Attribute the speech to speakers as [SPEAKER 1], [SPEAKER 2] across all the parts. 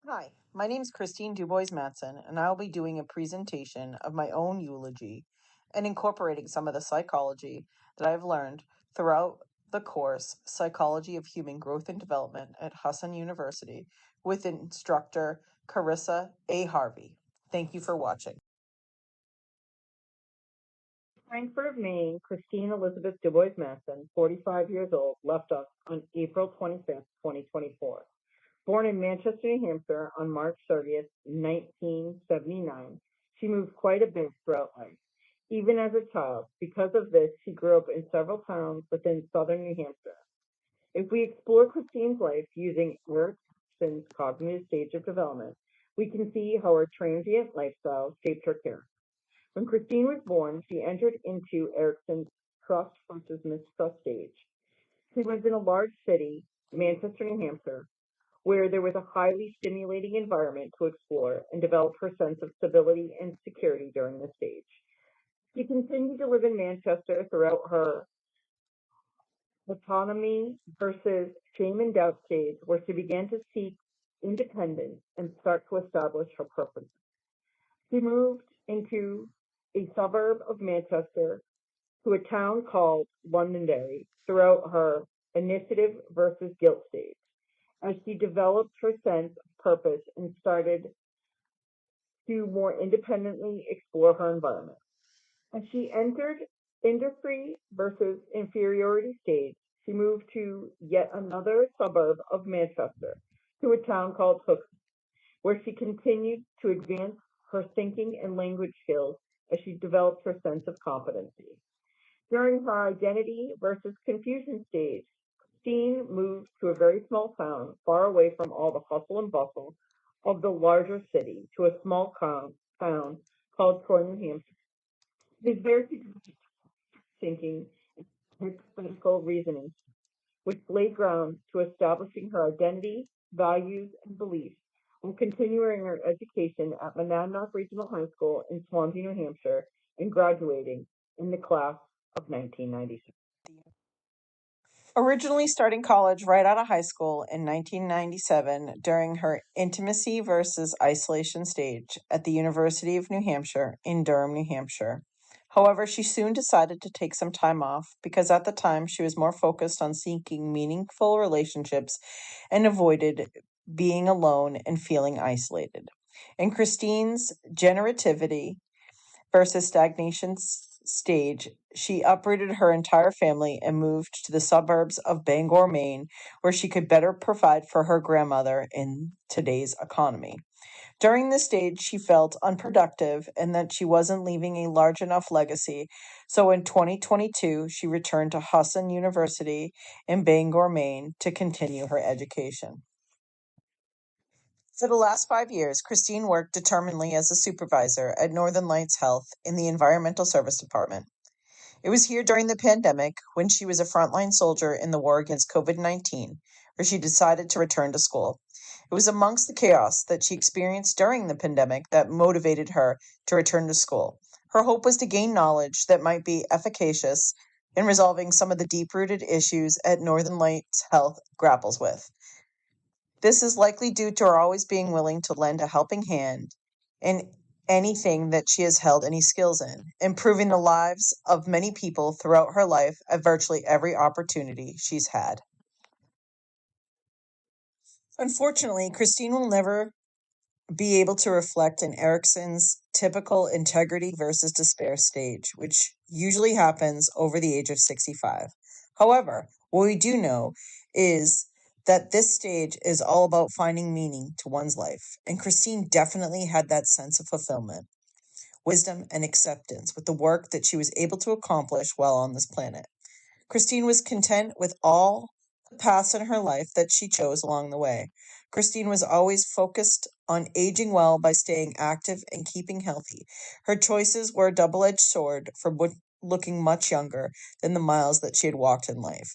[SPEAKER 1] Hi, my name is Christine Dubois-Matson, and I'll be doing a presentation of my own eulogy and incorporating some of the psychology that I've learned throughout the course Psychology of Human Growth and Development at Hassan University with instructor Carissa A. Harvey. Thank you for watching.
[SPEAKER 2] Frankfurt, Maine, Christine Elizabeth Dubois-Matson, 45 years old, left us on April 25th, 2024. Born in Manchester, New Hampshire on March 30th, 1979, she moved quite a bit throughout life. Even as a child, because of this, she grew up in several towns within southern New Hampshire. If we explore Christine's life using Erickson's cognitive stage of development, we can see how her transient lifestyle shaped her character. When Christine was born, she entered into Erickson's trust versus mistrust stage. She was in a large city, Manchester, New Hampshire, where there was a highly stimulating environment to explore and develop her sense of stability and security during the stage. She continued to live in Manchester throughout her autonomy versus shame and doubt stage, where she began to seek independence and start to establish her purpose. She moved into a suburb of Manchester to a town called Londonderry throughout her initiative versus guilt stage, as she developed her sense of purpose and started to more independently explore her environment. As she entered industry versus inferiority stage, she moved to yet another suburb of Manchester, to a town called Hook, where she continued to advance her thinking and language skills as she developed her sense of competency. During her identity versus confusion stage, Christine moved to a very small town far away from all the hustle and bustle of the larger city to a small town called Troy, New Hampshire. It is there she developed thinking and critical reasoning, which laid ground to establishing her identity, values, and beliefs while continuing her education at Monadnock Regional High School in Swansea, New Hampshire, and graduating in the class of 1996.
[SPEAKER 1] Originally starting college right out of high school in 1997 during her intimacy versus isolation stage at the University of New Hampshire in Durham, New Hampshire. However, she soon decided to take some time off because at the time she was more focused on seeking meaningful relationships and avoided being alone and feeling isolated. In Christine's generativity versus stagnation stage, she uprooted her entire family and moved to the suburbs of Bangor, Maine, where she could better provide for her grandmother in today's economy. During this stage, she felt unproductive and that she wasn't leaving a large enough legacy. So in 2022, she returned to Hassan University in Bangor, Maine to continue her education. For the last 5 years, Christine worked determinedly as a supervisor at Northern Lights Health in the Environmental Service Department. It was here during the pandemic, when she was a frontline soldier in the war against COVID-19, where she decided to return to school. It was amongst the chaos that she experienced during the pandemic that motivated her to return to school. Her hope was to gain knowledge that might be efficacious in resolving some of the deep-rooted issues at Northern Lights Health grapples with. This is likely due to her always being willing to lend a helping hand in anything that she has held any skills in, improving the lives of many people throughout her life at virtually every opportunity she's had. Unfortunately, Christine will never be able to reflect in Erickson's typical integrity versus despair stage, which usually happens over the age of 65. However, what we do know is that this stage is all about finding meaning to one's life, and Christine definitely had that sense of fulfillment, wisdom, and acceptance with the work that she was able to accomplish while on this planet. Christine was content with all the paths in her life that she chose along the way. Christine was always focused on aging well by staying active and keeping healthy. Her choices were a double-edged sword for looking much younger than the miles that she had walked in life.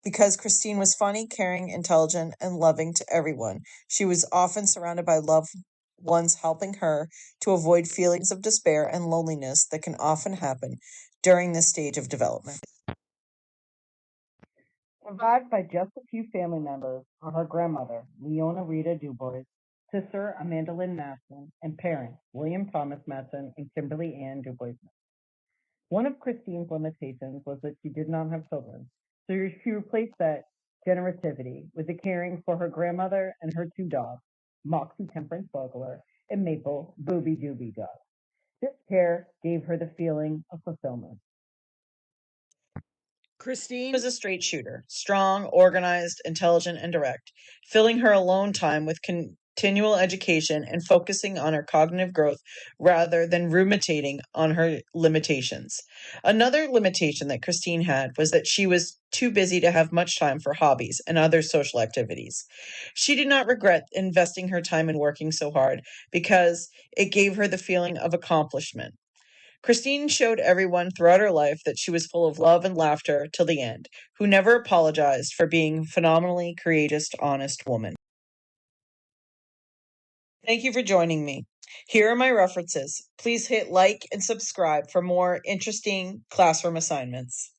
[SPEAKER 1] Because Christine was funny, caring, intelligent, and loving to everyone, she was often surrounded by loved ones helping her to avoid feelings of despair and loneliness that can often happen during this stage of development. Survived by just a few family members are her grandmother, Leona Rita Dubois,
[SPEAKER 2] sister Amanda Lynn Matson, and parents William Thomas Matson and Kimberly Ann Dubois. One of Christine's limitations was that she did not have children, so she replaced that generativity with the caring for her grandmother and her two dogs, Moxie Temperance Bugler and Maple Booby Dooby Dog. This care gave her the feeling of fulfillment.
[SPEAKER 1] Christine was a straight shooter, strong, organized, intelligent, and direct, filling her alone time with continual education and focusing on her cognitive growth rather than ruminating on her limitations. Another limitation that Christine had was that she was too busy to have much time for hobbies and other social activities. She did not regret investing her time in working so hard because it gave her the feeling of accomplishment. Christine showed everyone throughout her life that she was full of love and laughter till the end, who never apologized for being a phenomenally courageous, honest woman. Thank you for joining me. Here are my references. Please hit like and subscribe for more interesting classroom assignments.